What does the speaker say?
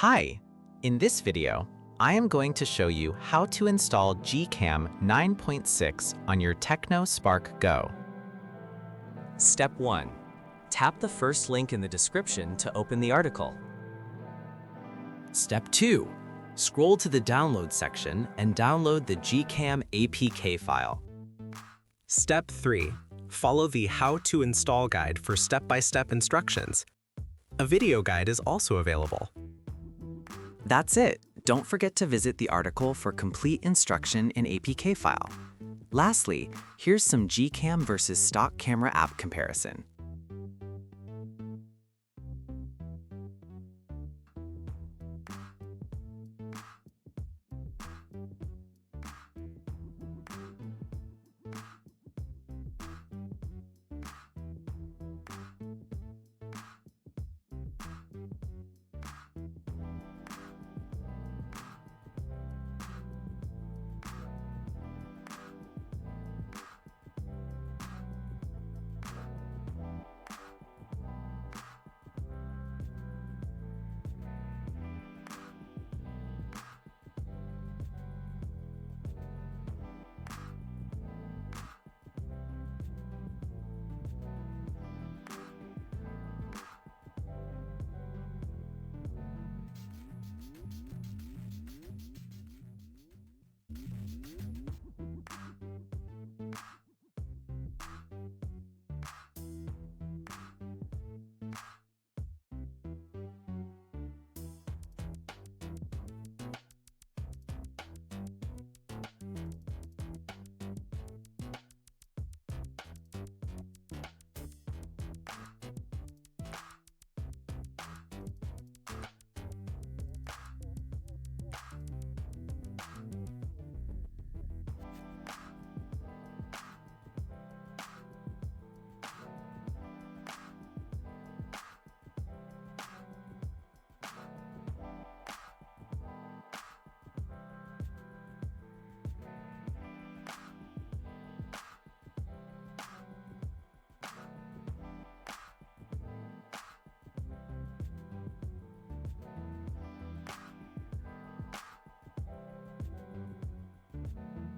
Hi! In this video, I am going to show you how to install GCam 9.6 on your Tecno Spark Go. Step 1. Tap the first link in the description to open the article. Step 2. Scroll to the download section and download the GCam APK file. Step 3. Follow the How to Install guide for step-by-step instructions. A video guide is also available. That's it. Don't forget to visit the article for complete instruction in APK file. Lastly, here's some GCam versus stock camera app comparison.